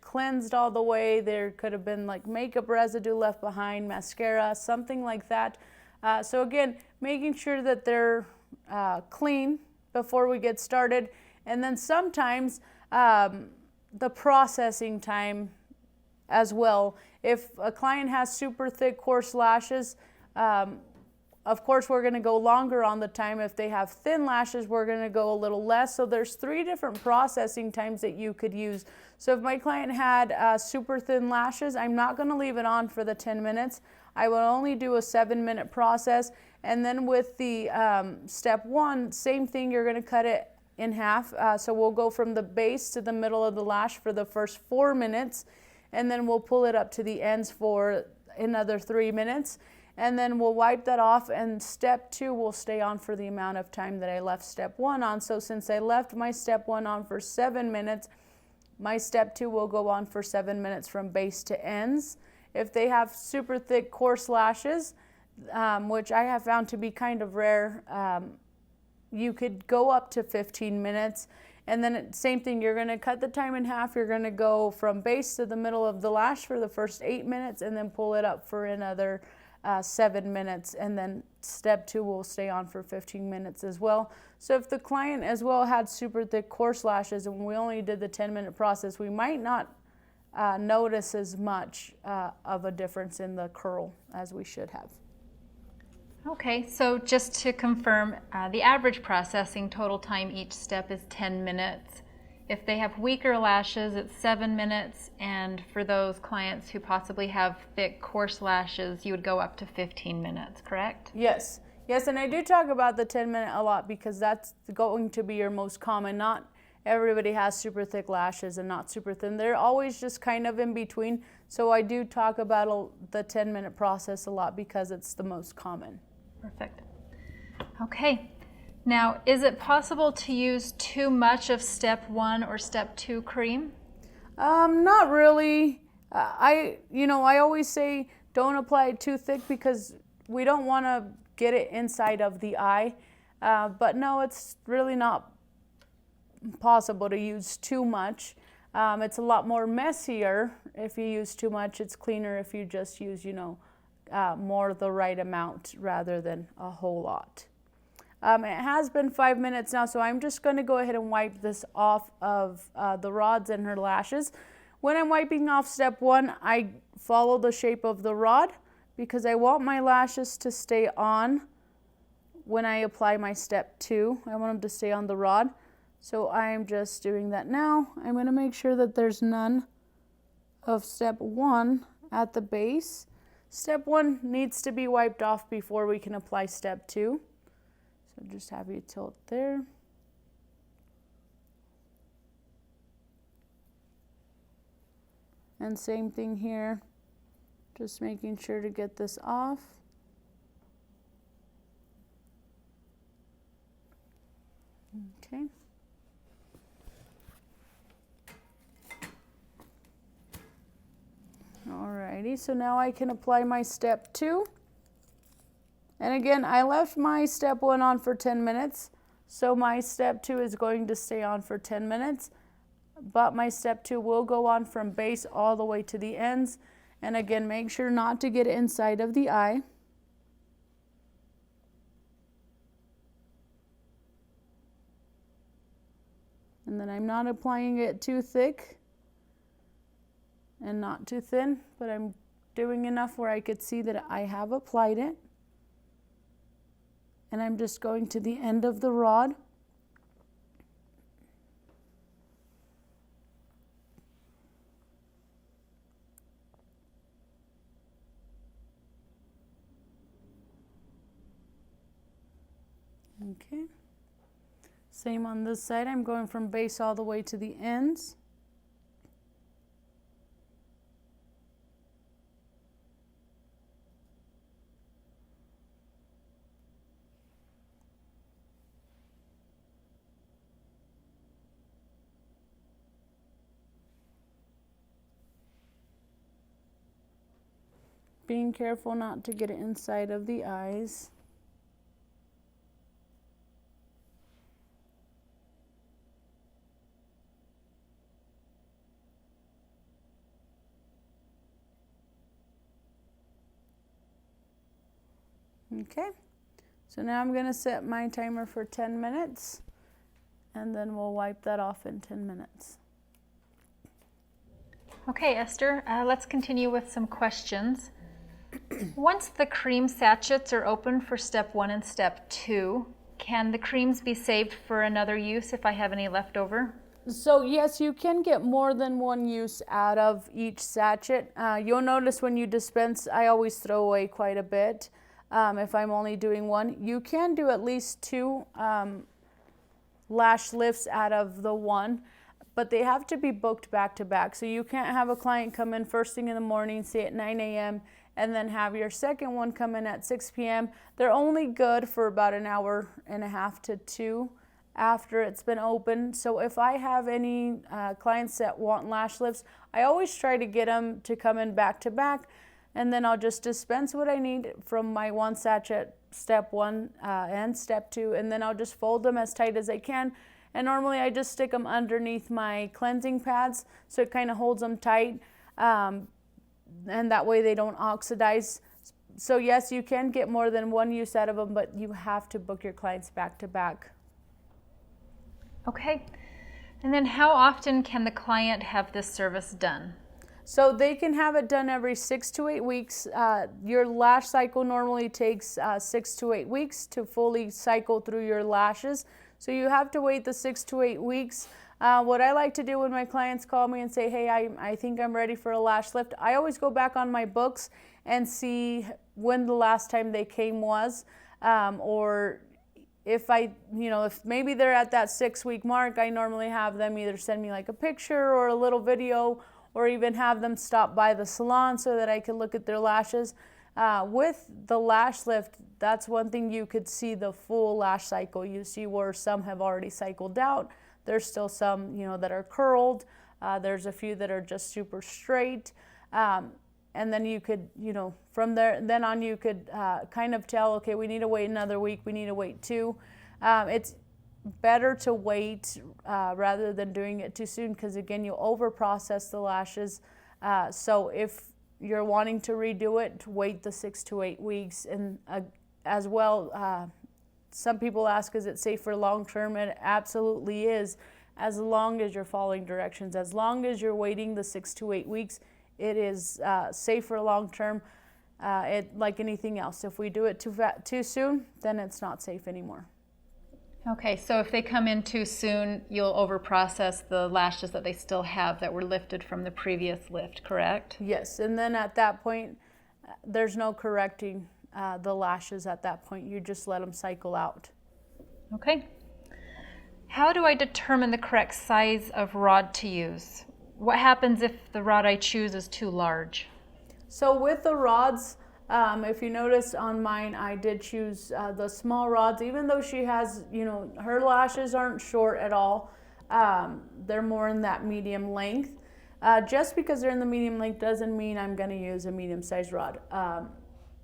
cleansed all the way. There could have been like makeup residue left behind, mascara, something like that. So again, making sure that they're clean before we get started. And then sometimes the processing time as well. If a client has super thick, coarse lashes, of course, we're going to go longer on the time. If they have thin lashes, we're going to go a little less. So there's 3 different processing times that you could use. So if my client had super thin lashes, I'm not going to leave it on for the 10 minutes. I will only do a 7-minute process. And then with the step 1, same thing, you're going to cut it in half. So we'll go from the base to the middle of the lash for the first 4 minutes. And then we'll pull it up to the ends for another 3 minutes. And then we'll wipe that off, and step 2 will stay on for the amount of time that I left step 1 on. So since I left my step 1 on for 7 minutes, my step 2 will go on for 7 minutes from base to ends. If they have super thick, coarse lashes, which I have found to be kind of rare, you could go up to 15 minutes. And then same thing, you're going to cut the time in half. You're going to go from base to the middle of the lash for the first 8 minutes, and then pull it up for another 7 minutes, and then step 2 will stay on for 15 minutes as well. So if the client as well had super thick, coarse lashes and we only did the 10-minute process, we might not notice as much of a difference in the curl as we should have. Okay, so just to confirm, the average processing total time each step is 10 minutes. If they have weaker lashes, it's 7 minutes, and for those clients who possibly have thick, coarse lashes, you would go up to 15 minutes, correct? Yes. Yes, and I do talk about the 10-minute a lot because that's going to be your most common. Not everybody has super thick lashes and not super thin. They're always just kind of in between. So I do talk about the 10-minute process a lot because it's the most common. Perfect. Okay. Now, is it possible to use too much of step 1 or step 2 cream? Not really. I always say don't apply it too thick because we don't want to get it inside of the eye. But no, it's really not possible to use too much. It's a lot more messier if you use too much. It's cleaner if you just use, more the right amount rather than a whole lot. It has been 5 minutes now, so I'm just going to go ahead and wipe this off of the rods and her lashes. When I'm wiping off step 1, I follow the shape of the rod because I want my lashes to stay on when I apply my step 2. I want them to stay on the rod. So I'm just doing that now. I'm going to make sure that there's none of step 1 at the base. Step 1 needs to be wiped off before we can apply step 2. So just have you tilt there. And same thing here, just making sure to get this off. Okay. Alrighty, so now I can apply my step 2. And again, I left my step 1 on for 10 minutes, so my step 2 is going to stay on for 10 minutes, but my step 2 will go on from base all the way to the ends. And again, make sure not to get it inside of the eye. And then I'm not applying it too thick and not too thin, but I'm doing enough where I could see that I have applied it. And I'm just going to the end of the rod. Okay. Same on this side. I'm going from base all the way to the ends. Being careful not to get it inside of the eyes. Okay, so now I'm gonna set my timer for 10 minutes and then we'll wipe that off in 10 minutes. Okay, Esther, let's continue with some questions. Once the cream sachets are open for step 1 and step 2, can the creams be saved for another use if I have any left over? So yes, you can get more than one use out of each sachet. You'll notice when you dispense, I always throw away quite a bit if I'm only doing one. You can do at least 2 lash lifts out of the one, but they have to be booked back to back. So you can't have a client come in first thing in the morning, say at 9 a.m., and then have your second one come in at 6 p.m. They're only good for about an hour and a half to 2 after it's been open. So if I have any clients that want lash lifts, I always try to get them to come in back to back, and then I'll just dispense what I need from my one sachet, step 1 and step 2, and then I'll just fold them as tight as I can. And normally I just stick them underneath my cleansing pads so it kind of holds them tight, and that way they don't oxidize. So yes, you can get more than one use out of them, but you have to book your clients back to back. Okay, and then how often can the client have this service done? So they can have it done every 6 to 8 weeks. Your lash cycle normally takes 6 to 8 weeks to fully cycle through your lashes. So you have to wait the 6 to 8 weeks. What I like to do when my clients call me and say, hey, I think I'm ready for a lash lift, I always go back on my books and see when the last time they came was, or if if maybe they're at that 6-week mark, I normally have them either send me like a picture or a little video, or even have them stop by the salon so that I can look at their lashes. With the lash lift, that's one thing you could see the full lash cycle. You see where some have already cycled out. There's still some, that are curled. There's a few that are just super straight. And then you could, from then on you could kind of tell, okay, we need to wait another week, we need to wait 2. It's better to wait rather than doing it too soon, because again, you over process the lashes. So if you're wanting to redo it, wait the 6 to 8 weeks. And as well, some people ask, is it safe for long term? It absolutely is, as long as you're following directions. As long as you're waiting the 6 to 8 weeks, it is safe for long term. Like anything else, if we do it too soon, then it's not safe anymore. Okay, so if they come in too soon, you'll overprocess the lashes that they still have that were lifted from the previous lift, correct? Yes, and then at that point, there's no correcting the lashes at that point. You just let them cycle out. Okay. How do I determine the correct size of rod to use? What happens if the rod I choose is too large? So with the rods, if you notice on mine, I did choose the small rods, even though she has, her lashes aren't short at all. They're more in that medium length. Just because they're in the medium length doesn't mean I'm going to use a medium-sized rod.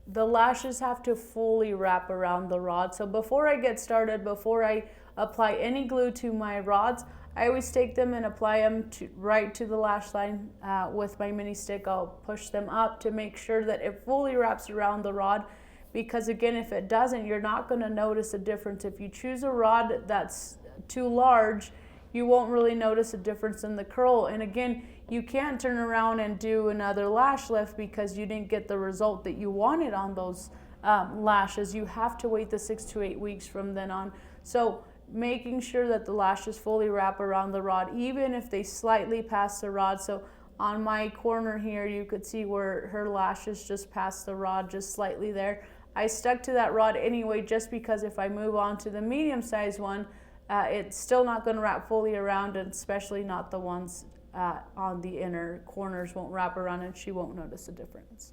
The lashes have to fully wrap around the rod. So before I get started, before I apply any glue to my rods, I always take them and apply them right to the lash line with my mini stick. I'll push them up to make sure that it fully wraps around the rod, because again, if it doesn't, you're not going to notice a difference. If you choose a rod that's too large, you won't really notice a difference in the curl. And again, you can't turn around and do another lash lift because you didn't get the result that you wanted on those lashes. You have to wait the 6 to 8 weeks from then on. So making sure that the lashes fully wrap around the rod, even if they slightly pass the rod. So on my corner here, you could see where her lashes just passed the rod just slightly there. I stuck to that rod anyway, just because if I move on to the medium-sized one, it's still not going to wrap fully around, and especially not the ones on the inner corners won't wrap around, and she won't notice a difference.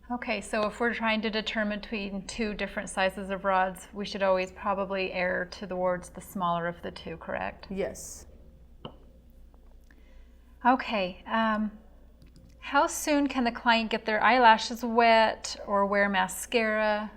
Okay, so if we're trying to determine between 2 different sizes of rods, we should always probably err towards the smaller of the 2, correct? Yes. Okay, how soon can the client get their eyelashes wet or wear mascara?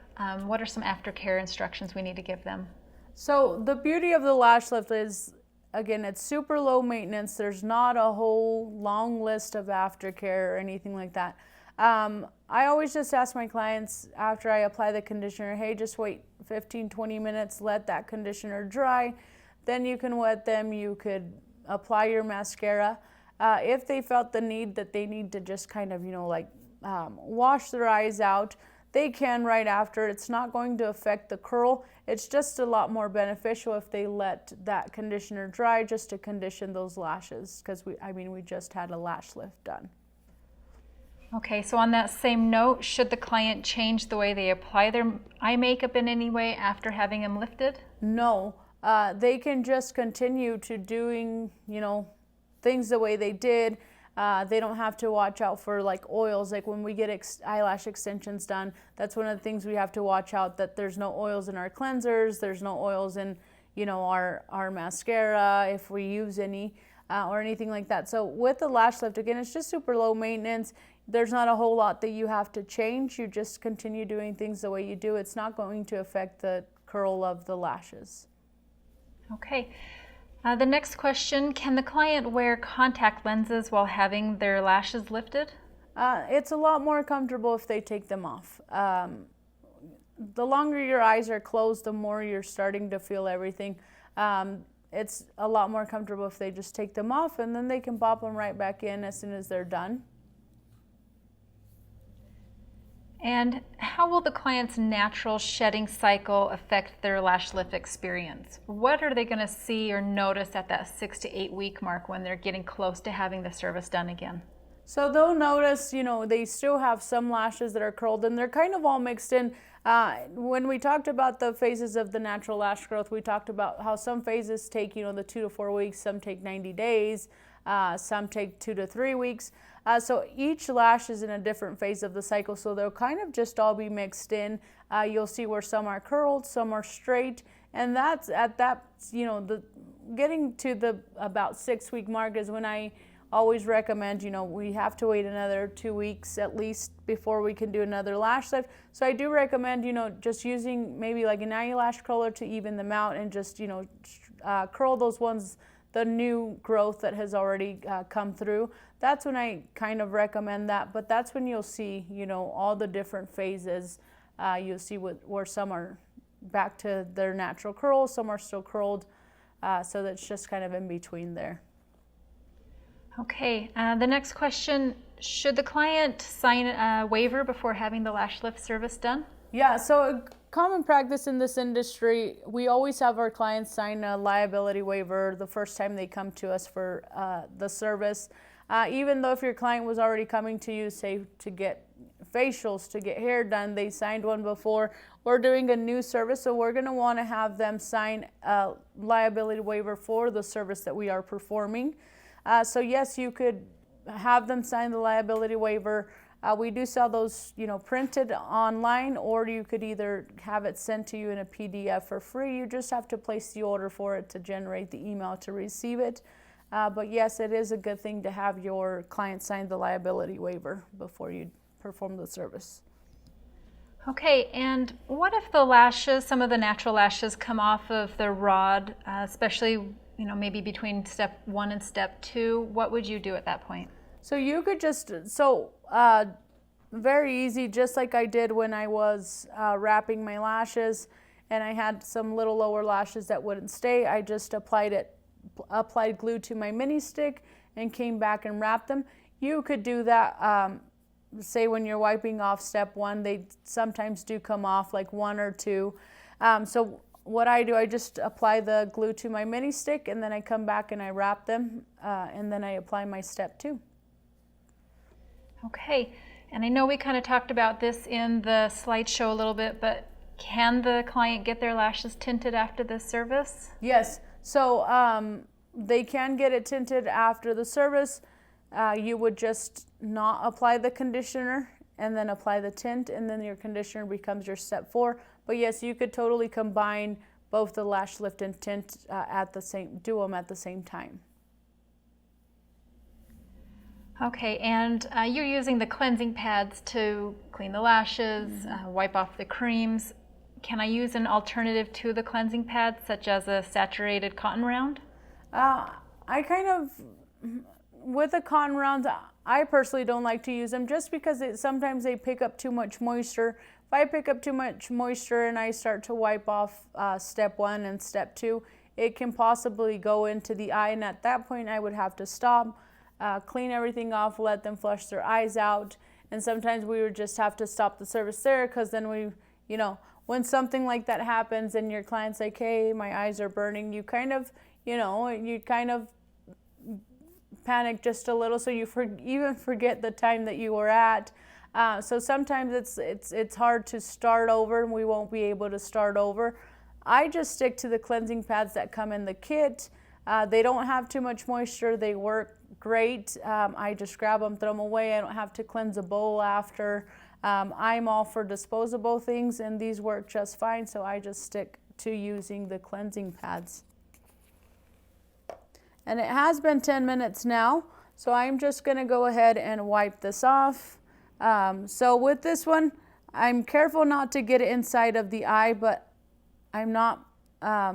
What are some aftercare instructions we need to give them? So the beauty of the lash lift is, again, it's super low maintenance. There's not a whole long list of aftercare or anything like that. I always just ask my clients after I apply the conditioner, hey, just wait 15-20 minutes, let that conditioner dry, then you can wet them, you could apply your mascara. If they felt the need that they need to just kind of, wash their eyes out, they can right after. It's not going to affect the curl. It's just a lot more beneficial if they let that conditioner dry just to condition those lashes, because we just had a lash lift done. Okay, so on that same note, should the client change the way they apply their eye makeup in any way after having them lifted? No, they can just continue to doing, things the way they did. They don't have to watch out for like oils. Like when we get eyelash extensions done, that's one of the things we have to watch out, that there's no oils in our cleansers, there's no oils in, our mascara if we use any, or anything like that. So with the lash lift, again, it's just super low maintenance. There's not a whole lot that you have to change. You just continue doing things the way you do. It's not going to affect the curl of the lashes. Okay. The next question, can the client wear contact lenses while having their lashes lifted? It's a lot more comfortable if they take them off. The longer your eyes are closed, the more you're starting to feel everything. It's a lot more comfortable if they just take them off, and then they can pop them right back in as soon as they're done. And how will the client's natural shedding cycle affect their lash lift experience? What are they going to see or notice at that 6 to 8 week mark when they're getting close to having the service done again? So they'll notice, they still have some lashes that are curled, and they're kind of all mixed in. When we talked about the phases of the natural lash growth, we talked about how some phases take, the 2 to 4 weeks, some take 90 days, some take 2 to 3 weeks. So each lash is in a different phase of the cycle, so they'll kind of just all be mixed in. You'll see where some are curled, some are straight, and that's at that, getting to the about 6 week mark is when I always recommend, we have to wait another 2 weeks at least before we can do another lash lift. So I do recommend, just using maybe like an eyelash curler to even them out and just, curl those ones, the new growth that has already come through. That's when I kind of recommend that, but that's when you'll see, all the different phases. You'll see where some are back to their natural curl, some are still curled, so that's just kind of in between there. Okay, the next question, should the client sign a waiver before having the lash lift service done? Yeah, so a common practice in this industry, we always have our clients sign a liability waiver the first time they come to us for the service. Even though if your client was already coming to you, say, to get facials, to get hair done, they signed one before, we're doing a new service, so we're going to want to have them sign a liability waiver for the service that we are performing. So yes, you could have them sign the liability waiver. We do sell those, printed online, or you could either have it sent to you in a PDF for free. You just have to place the order for it to generate the email to receive it. But yes, it is a good thing to have your client sign the liability waiver before you perform the service. Okay, and what if the lashes, some of the natural lashes come off of the rod, especially, maybe between step 1 and step 2? What would you do at that point? So you could just, very easy, just like I did when I was wrapping my lashes and I had some little lower lashes that wouldn't stay. I just applied glue to my mini stick and came back and wrapped them. You could do that, say when you're wiping off step 1, they sometimes do come off like 1 or 2. So what I do, I just apply the glue to my mini stick and then I come back and I wrap them and then I apply my step 2. Okay, and I know we kind of talked about this in the slideshow a little bit, but can the client get their lashes tinted after this service? Yes, so they can get it tinted after the service. You would just not apply the conditioner and then apply the tint, and then your conditioner becomes your step 4. But yes, you could totally combine both the lash lift and tint do them at the same time. Okay, and you're using the cleansing pads to clean the lashes, wipe off the creams. Can I use an alternative to the cleansing pads, such as a saturated cotton round? with the cotton rounds, I personally don't like to use them just because sometimes they pick up too much moisture. If I pick up too much moisture and I start to wipe off step 1 and step 2, it can possibly go into the eye, and at that point I would have to stop, clean everything off, let them flush their eyes out, and sometimes we would just have to stop the service there, because then we, you know, when something like that happens and your client's like, hey, my eyes are burning, you kind of, you know, you kind of panic just a little, so you even forget the time that you were at. So sometimes it's hard to start over, and we won't be able to start over. I just stick to the cleansing pads that come in the kit. They don't have too much moisture. They work great. I just grab them, throw them away. I don't have to cleanse a bowl after. I'm all for disposable things, and these work just fine, so I just stick to using the cleansing pads. And it has been 10 minutes now, so I'm just going to go ahead and wipe this off. So with this one, I'm careful not to get it inside of the eye, but I'm not, I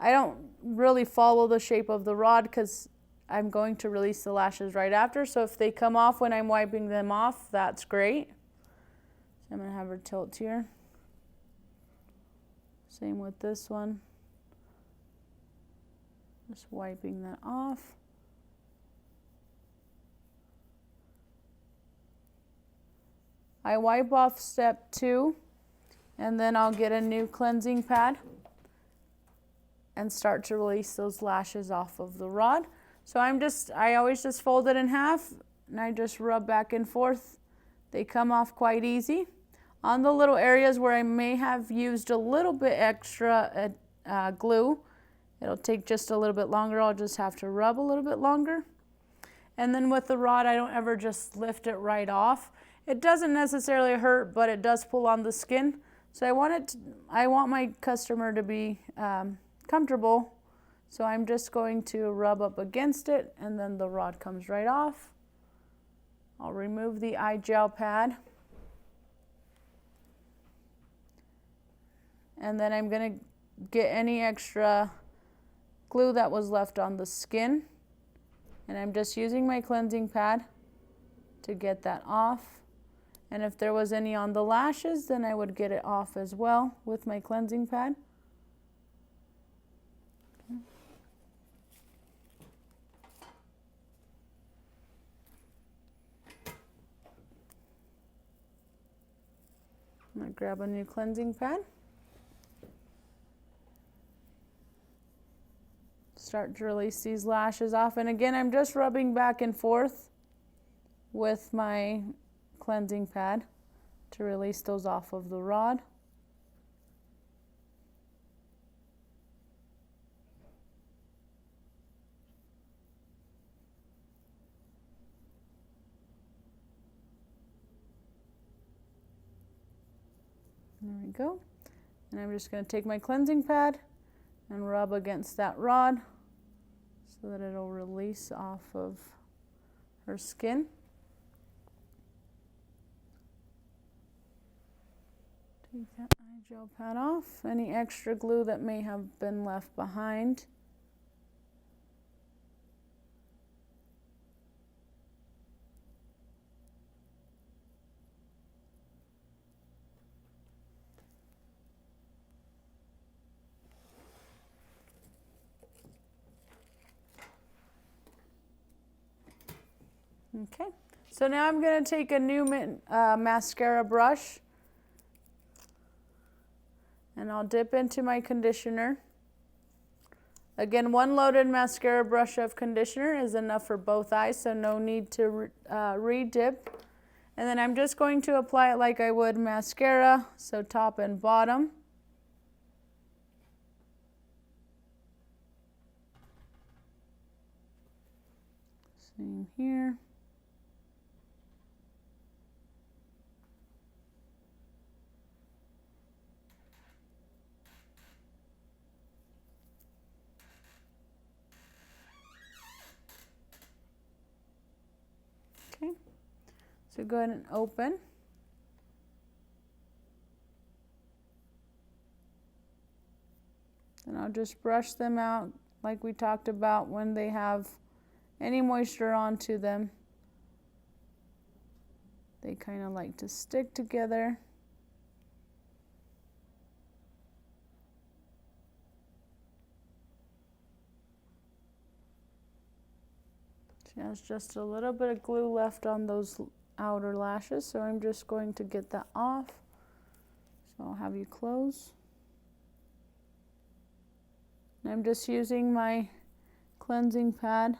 don't really follow the shape of the rod because I'm going to release the lashes right after. So if they come off when I'm wiping them off, that's great. So I'm going to have her tilt here. Same with this one. Just wiping that off. I wipe off step 2, and then I'll get a new cleansing pad and start to release those lashes off of the rod. So I always just fold it in half, and I just rub back and forth. They come off quite easy. On the little areas where I may have used a little bit extra glue, it'll take just a little bit longer. I'll just have to rub a little bit longer. And then with the rod, I don't ever just lift it right off. It doesn't necessarily hurt, but it does pull on the skin. So I want my customer to be comfortable. So I'm just going to rub up against it, and then the rod comes right off. I'll remove the eye gel pad. And then I'm going to get any extra glue that was left on the skin. And I'm just using my cleansing pad to get that off. And if there was any on the lashes, then I would get it off as well with my cleansing pad. Okay. I'm going to grab a new cleansing pad. Start to release these lashes off. And again, I'm just rubbing back and forth with my cleansing pad to release those off of the rod. There we go. And I'm just going to take my cleansing pad and rub against that rod so that it'll release off of her skin. Take that eye gel pad off. Any extra glue that may have been left behind. Okay, so now I'm going to take a new mascara brush, and I'll dip into my conditioner. Again, one loaded mascara brush of conditioner is enough for both eyes, so no need to re-dip. And then I'm just going to apply it like I would mascara, so top and bottom. Same here. So go ahead and open. And I'll just brush them out like we talked about when they have any moisture onto them. They kind of like to stick together. She has just a little bit of glue left on those outer lashes, so I'm just going to get that off. So I'll have you close. And I'm just using my cleansing pad.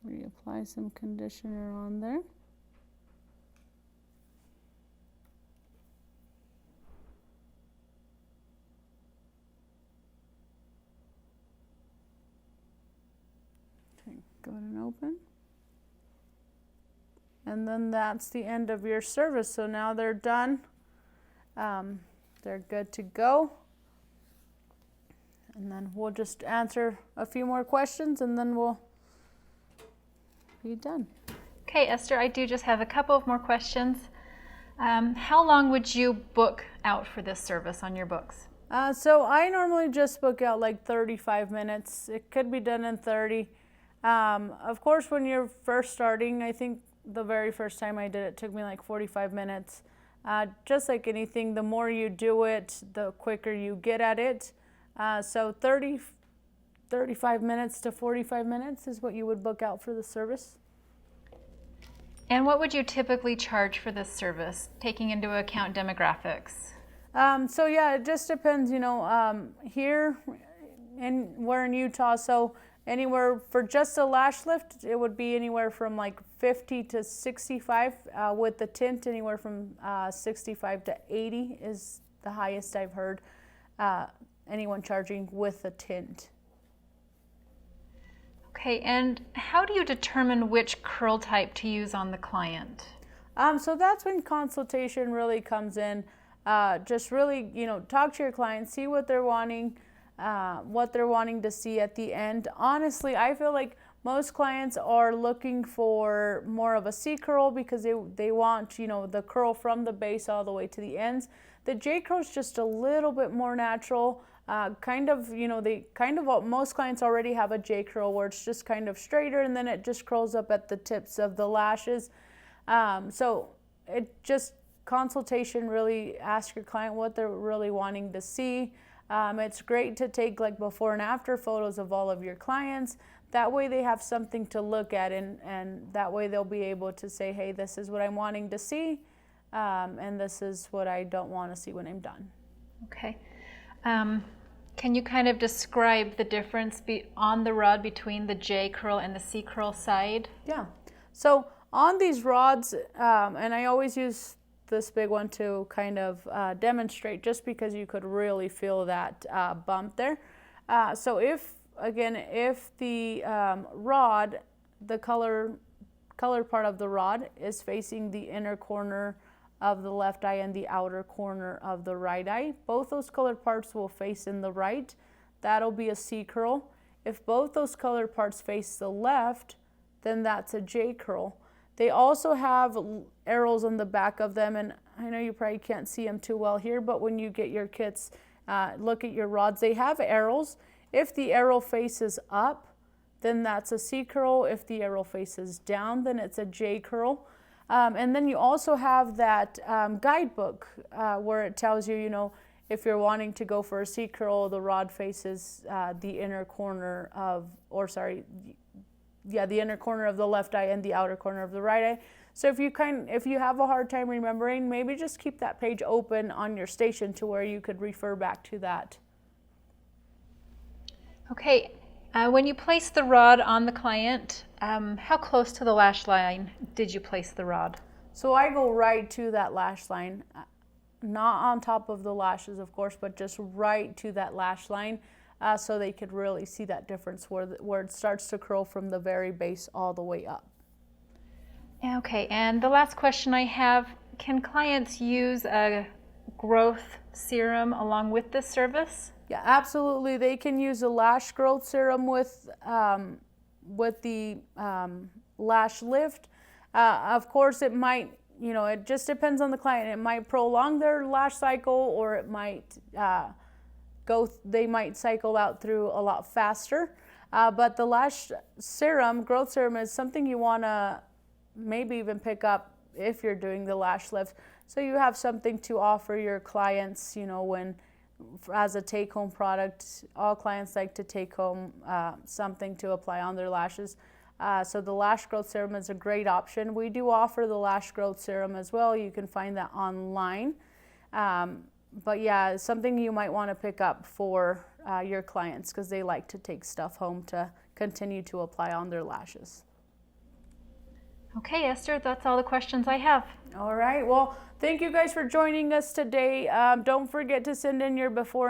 Reapply some conditioner on there. Okay, go ahead and open. And then that's the end of your service. So now they're done. They're good to go. And then we'll just answer a few more questions and then we'll be done. Okay, Esther, I do just have a couple of more questions. How long would you book out for this service on your books? So I normally just book out like 35 minutes. It could be done in 30. Of course, when you're first starting, I think the very first time I did it took me like 45 minutes. Just like anything, the more you do it, the quicker you get at it. So 35 minutes to 45 minutes is what you would book out for the service. And what would you typically charge for this service, taking into account demographics? So yeah, it just depends, here we're in Utah, so anywhere for just a lash lift, it would be anywhere from like 50 to 65. With the tint, anywhere from 65 to 80 is the highest I've heard anyone charging with a tint. Okay, and how do you determine which curl type to use on the client? So that's when consultation really comes in. Just really, talk to your client, see what they're wanting to see at the end. Honestly, I feel like most clients are looking for more of a C curl because they want, the curl from the base all the way to the ends. The J curl is just a little bit more natural. Most clients already have a J curl where it's just kind of straighter and then it just curls up at the tips of the lashes. So it just consultation, really ask your client what they're really wanting to see. It's great to take like before and after photos of all of your clients. That way they have something to look at and that way they'll be able to say, hey, this is what I'm wanting to see and this is what I don't want to see when I'm done. Okay. Can you kind of describe the difference on the rod between the J curl and the C curl side? Yeah. So on these rods, and I always use this big one to kind of demonstrate just because you could really feel that bump there. So if the rod, the color part of the rod is facing the inner corner of the left eye and the outer corner of the right eye, both those colored parts will face in the right. That'll be a C curl. If both those colored parts face the left, then that's a J curl. They also have arrows on the back of them, and I know you probably can't see them too well here, but when you get your kits, look at your rods, they have arrows. If the arrow faces up, then that's a C curl. If the arrow faces down, then it's a J curl. And then you also have that guidebook where it tells you, if you're wanting to go for a C curl, the rod faces the inner corner of, the inner corner of the left eye and the outer corner of the right eye. So if you have a hard time remembering, maybe just keep that page open on your station to where you could refer back to that. Okay, when you place the rod on the client, how close to the lash line did you place the rod? So I go right to that lash line, not on top of the lashes, of course, but just right to that lash line so they could really see that difference where it starts to curl from the very base all the way up. Okay, and the last question I have, can clients use a growth serum along with this service? Yeah, absolutely. They can use a lash growth serum with the lash lift. Of course, it might you know, it just depends on the client. It might prolong their lash cycle, or it might they might cycle out through a lot faster. But the lash serum, growth serum, is something you want to maybe even pick up if you're doing the lash lift. So you have something to offer your clients, you know, when as a take-home product. All clients like to take home something to apply on their lashes. So the lash growth serum is a great option. We do offer the lash growth serum as well. You can find that online. But yeah, it's something you might want to pick up for your clients, because they like to take stuff home to continue to apply on their lashes. Okay, Esther, that's all the questions I have. All right. Well, thank you guys for joining us today. Don't forget to send in your before and